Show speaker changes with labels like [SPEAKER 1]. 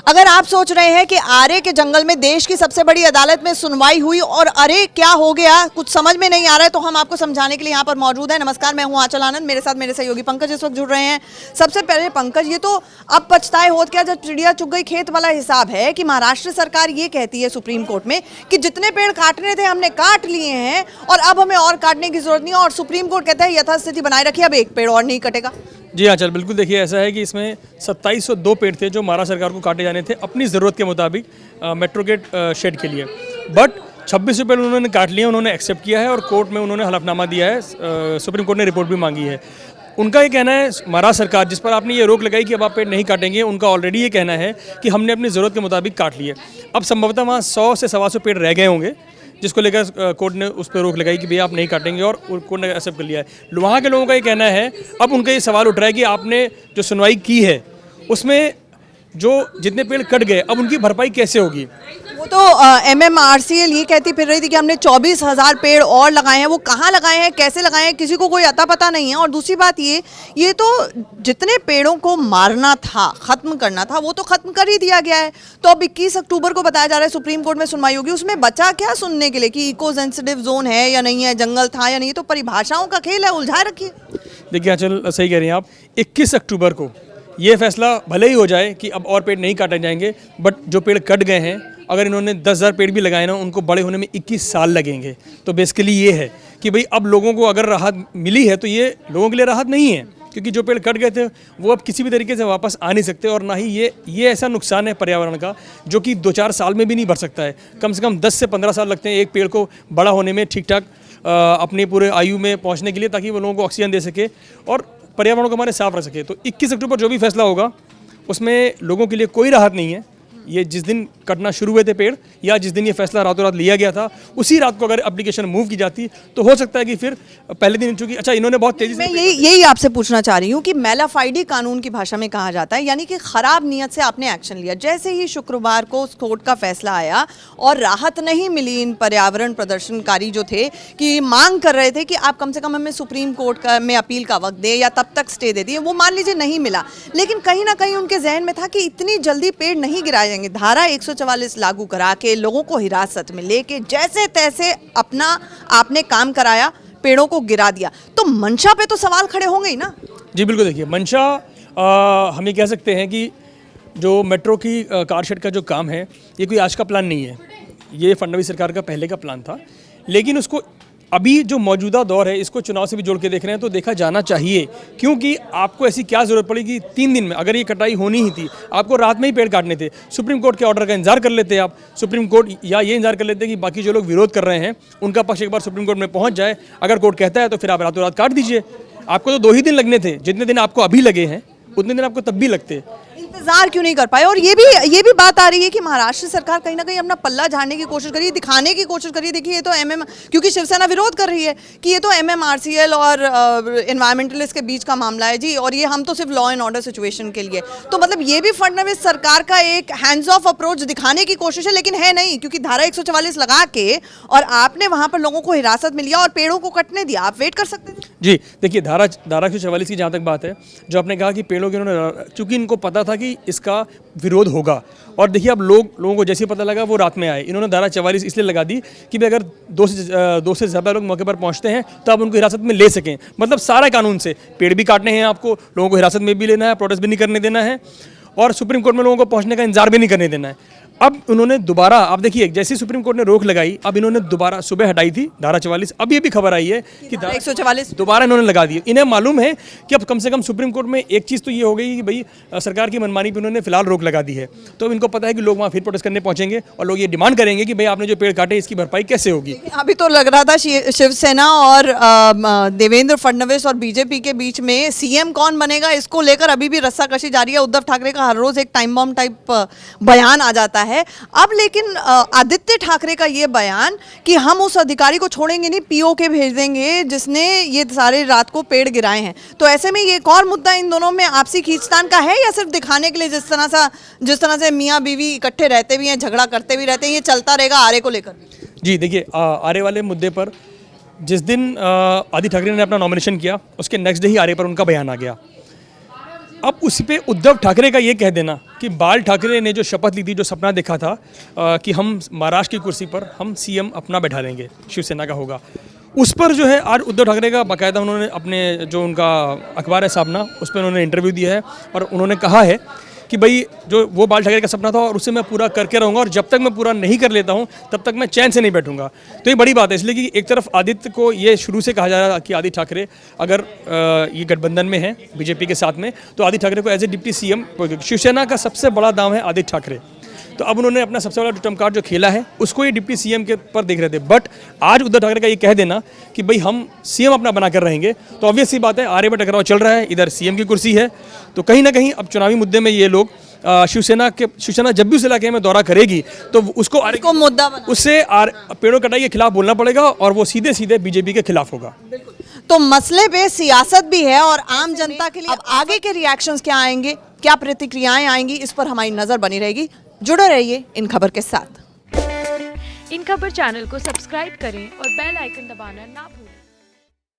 [SPEAKER 1] अगर आप सोच रहे हैं कि आरे के जंगल में देश की सबसे बड़ी अदालत में सुनवाई हुई और अरे क्या हो गया, कुछ समझ में नहीं आ रहा है, तो हम आपको समझाने के लिए यहाँ पर मौजूद है। नमस्कार, मैं हूँ आंचल आनंद, मेरे साथ मेरे सहयोगी पंकज इस वक्त जुड़ रहे हैं। सबसे पहले पंकज, ये तो अब पछताए होत क्या जब चिड़िया चुग गई खेत वाला हिसाब है कि महाराष्ट्र सरकार ये कहती है सुप्रीम कोर्ट में कि जितने पेड़ काटने थे हमने काट लिए हैं और अब हमें और काटने की जरूरत नहीं है, और सुप्रीम कोर्ट कहता है यथास्थिति बनाए रखिए, अब एक पेड़ और नहीं कटेगा।
[SPEAKER 2] जी हाँ चल, बिल्कुल। देखिए, ऐसा है कि इसमें 2702 पेड़ थे जो महाराष्ट्र सरकार को काटे जाने थे अपनी ज़रूरत के मुताबिक मेट्रो गेट शेड के लिए, बट 26 पेड़ उन्होंने काट लिए, उन्होंने एक्सेप्ट किया है और कोर्ट में उन्होंने हलफनामा दिया है। सुप्रीम कोर्ट ने रिपोर्ट भी मांगी है। उनका ये कहना है, महाराष्ट्र सरकार जिस पर आपने ये रोक लगाई कि अब आप पेड़ नहीं काटेंगे, उनका ऑलरेडी ये कहना है कि हमने अपनी ज़रूरत के मुताबिक काट लिए। अब संभवतः वहाँ 100 से 125 पेड़ रह गए होंगे जिसको लेकर कोर्ट ने उस पर रोक लगाई कि भैया आप नहीं काटेंगे, और कोर्ट ने एक्सेप्ट कर लिया है। वहाँ के लोगों का ये कहना है, अब उनका ये सवाल उठ रहा है कि आपने जो सुनवाई की है उसमें जो जितने पेड़ कट गए अब उनकी भरपाई कैसे होगी।
[SPEAKER 1] वो तो MMRCL ये कहती फिर रही थी कि हमने 24,000 पेड़ और लगाए हैं, वो कहाँ लगाए हैं, कैसे लगाए हैं, किसी को कोई अता पता नहीं है। और दूसरी बात ये तो जितने पेड़ों को मारना था, खत्म करना था, वो तो खत्म कर ही दिया गया है। तो अब 21 अक्टूबर को बताया जा रहा है सुप्रीम कोर्ट में सुनवाई होगी। उसमें बचा क्या सुनने के लिए कि इको सेंसिटिव जोन है या नहीं है, जंगल था या नहीं, तो परिभाषाओं का खेल है, उलझाए रखिए।
[SPEAKER 2] देखिए चल, सही कह रही हैं आप। 21 अक्टूबर को ये फैसला भले ही हो जाए कि अब और पेड़ नहीं काटे जाएंगे, बट जो पेड़ कट गए हैं, अगर इन्होंने 10,000 पेड़ भी लगाए ना, उनको बड़े होने में 21 साल लगेंगे। तो बेसिकली ये है कि भाई अब लोगों को अगर राहत मिली है तो ये लोगों के लिए राहत नहीं है, क्योंकि जो पेड़ कट गए थे वो अब किसी भी तरीके से वापस आ नहीं सकते, और ना ही ये ऐसा नुकसान है पर्यावरण का जो कि 2-4 साल में भी नहीं भर सकता है। कम से कम 10 से 15 साल लगते हैं एक पेड़ को बड़ा होने में, ठीक ठाक अपने पूरे आयु में पहुँचने के लिए, ताकि वो लोगों को ऑक्सीजन दे सके और पर्यावरण को हमारे साफ रख सके। तो 21 अक्टूबर जो भी फैसला होगा उसमें लोगों के लिए कोई राहत नहीं है। ये जिस दिन कटना शुरू हुए थे पेड़, या जिस दिन ये फैसला रातों रात लिया गया था, उसी रात को अगर एप्लीकेशन मूव की जाती तो हो सकता है कि फिर पहले दिन, चूंकि अच्छा इन्होंने बहुत तेजी से,
[SPEAKER 1] मैं यही आपसे पूछना चाह रही हूँ कि मेलाफाइडी कानून की भाषा में कहा जाता है, यानी कि खराब नीयत से आपने एक्शन लिया। जैसे ही शुक्रवार को कोर्ट का फैसला आया और राहत नहीं मिली इन पर्यावरण प्रदर्शनकारी जो थे कि मांग कर रहे थे कि आप कम से कम हमें सुप्रीम कोर्ट में अपील का वक्त दे या तब तक स्टे दे दिए, वो मान लीजिए नहीं मिला, लेकिन कहीं ना कहीं उनके जहन में था कि इतनी जल्दी पेड़ नहीं गिराए जाएंगे। धारा 144 लागू करा के लोगों को हिरासत में लेके जैसे तैसे अपना आपने काम कराया, पेड़ों को गिरा दिया, तो मंशा पे तो सवाल खड़े होंगे ही ना।
[SPEAKER 2] जी बिल्कुल। देखिए, मंशा हम ये कह सकते हैं कि जो मेट्रो की कारशेड का जो काम है, ये कोई आज का प्लान नहीं है। ये फडणवीस सरकार का पहले का प्लान था, लेकिन उसको अभी जो मौजूदा दौर है इसको चुनाव से भी जोड़ के देख रहे हैं तो देखा जाना चाहिए, क्योंकि आपको ऐसी क्या ज़रूरत पड़ेगी 3 दिन में, अगर ये कटाई होनी ही थी, आपको रात में ही पेड़ काटने थे, सुप्रीम कोर्ट के ऑर्डर का इंतजार कर लेते आप सुप्रीम कोर्ट, या ये इंतजार कर लेते कि बाकी जो लोग विरोध कर रहे हैं उनका पक्ष एक बार सुप्रीम कोर्ट में पहुँच जाए। अगर कोर्ट कहता है तो फिर आप रातों रात काट दीजिए। आपको तो 2 ही दिन लगने थे, जितने दिन आपको अभी लगे हैं उतने दिन आपको तब भी लगते।
[SPEAKER 1] इंतजार क्यों नहीं कर पाए? और ये भी बात आ रही है कि महाराष्ट्र सरकार कहीं ना कहीं अपना पल्ला झाड़ने की कोशिश करी, दिखाने की कोशिश करी। देखिए, ये तो क्योंकि शिवसेना विरोध कर रही है कि ये तो MMRCL और एनवायरमेंटलिस्ट के बीच का मामला है जी, और ये हम तो सिर्फ लॉ एंड ऑर्डर सिचुएशन के लिए, तो मतलब ये भी फडणवीस सरकार का एक हैंड्स ऑफ अप्रोच दिखाने की कोशिश है, लेकिन है नहीं, क्योंकि धारा 144 लगा के और आपने वहां पर लोगों को हिरासत में लिया और पेड़ों को कटने दिया। आप वेट कर सकते थे।
[SPEAKER 2] जी देखिए, धारा 144 की जहाँ तक बात है, जो आपने कहा कि पेड़ों के उन्होंने, चूंकि इनको पता था कि इसका विरोध होगा, और देखिए अब लोगों को जैसे पता लगा वो रात में आए, इन्होंने धारा 44 इसलिए लगा दी कि अगर 2 से ज़्यादा लोग मौके पर पहुंचते हैं तो आप उनको हिरासत में ले सकें। मतलब सारा कानून से पेड़ भी काटने हैं आपको, लोगों को हिरासत में भी लेना है, प्रोटेस्ट भी नहीं करने देना है, और सुप्रीम कोर्ट में लोगों को पहुंचने का इंतजार भी नहीं करने देना है। अब उन्होंने दोबारा, आप देखिए, जैसे सुप्रीम कोर्ट ने रोक लगाई, अब इन्होंने दोबारा सुबह हटाई थी धारा 44, अब ये भी खबर आई है कि धारा
[SPEAKER 1] 144
[SPEAKER 2] दोबारा इन्होंने लगा दी। इन्हें मालूम है कि अब कम से कम सुप्रीम कोर्ट में एक चीज़ तो ये हो गई कि भाई सरकार की मनमानी पे उन्होंने फिलहाल रोक लगा दी है, तो इनको पता है कि लोग वहाँ फिर प्रोटेस्ट करने पहुँचेंगे और लोग ये डिमांड करेंगे कि भाई आपने जो पेड़ काटे इसकी भरपाई कैसे होगी।
[SPEAKER 1] अभी तो लग रहा था शिवसेना और देवेंद्र फडणवीस और बीजेपी के बीच में सीएम कौन बनेगा, इसको लेकर अभी भी रस्साकशी जारी है। उद्धव ठाकरे का हर रोज एक टाइम बॉम्ब टाइप बयान आ जाता है। अब लेकिन आदित्य ठाकरे का ये बयान कि हम उस अधिकारी को छोड़ेंगे नहीं, पीओ के भेज देंगे जिसने ये सारे रात को पेड़ गिराए हैं। तो ऐसे में ये एक और मुद्दा इन दोनों में आपसी खींचतान का है, या सिर्फ दिखाने के लिए जिस तरह से मियाँ बीवी इकट्ठे रहते भी हैं, झगड़ा करते भी रहते हैं, ये चलता रहेगा आरे को लेकर?
[SPEAKER 2] जी देखिए, आरे वाले मुद्दे पर जिस दिन आदित्य ठाकरे ने अपना नॉमिनेशन किया उसके नेक्स्ट डे ही आरे पर उनका बयान आ गया। अब उस पर उद्धव ठाकरे का ये कह देना कि बाल ठाकरे ने जो शपथ ली थी, जो सपना देखा था कि हम महाराष्ट्र की कुर्सी पर हम सीएम अपना बैठा लेंगे, शिवसेना का होगा, उस पर जो है आज उद्धव ठाकरे का बाकायदा उन्होंने अपने जो उनका अखबार है सामना, उस पर उन्होंने इंटरव्यू दिया है और उन्होंने कहा है कि भाई जो वो बाल ठाकरे का सपना था और उसे मैं पूरा करके रहूँगा और जब तक मैं पूरा नहीं कर लेता हूँ तब तक मैं चैन से नहीं बैठूंगा। तो ये बड़ी बात है, इसलिए कि एक तरफ आदित्य को ये शुरू से कहा जा रहा था कि आदित्य ठाकरे अगर ये गठबंधन में है बीजेपी के साथ में, तो आदित्य ठाकरे को as a deputy CM, Shiv Sena का सबसे बड़ा दाम है आदित्य ठाकरे, तो अब उन्होंने अपना सबसे बड़ा टर्म कार्ड जो खेला है उसको ये डिप्टी सीएम के पर देख रहे थे। बट आज उद्धव ठाकरे का ये कह देना कि भाई हम सीएम अपना बना कर रहेंगे, तो ऑब्वियस सी बात है आर्य में टकराव चल रहा है, इधर सीएम की कुर्सी है, तो कहीं ना कहीं अब चुनावी मुद्दे में ये लोग शिवसेना जब भी उस इलाके में दौरा करेगी तो उसको
[SPEAKER 1] मुद्दा बना,
[SPEAKER 2] उससे पेड़ों कटाई के खिलाफ बोलना पड़ेगा और वो सीधे सीधे बीजेपी के खिलाफ होगा।
[SPEAKER 1] तो मसले पे सियासत भी है और आम जनता के लिए अब आगे के रिएक्शंस क्या आएंगे, क्या प्रतिक्रियाएं आएंगी, इस पर हमारी नजर बनी रहेगी। जुड़े रहिए इन खबर के साथ।
[SPEAKER 3] इन खबर चैनल को सब्सक्राइब करें और बेल आइकन दबाना ना भूलें।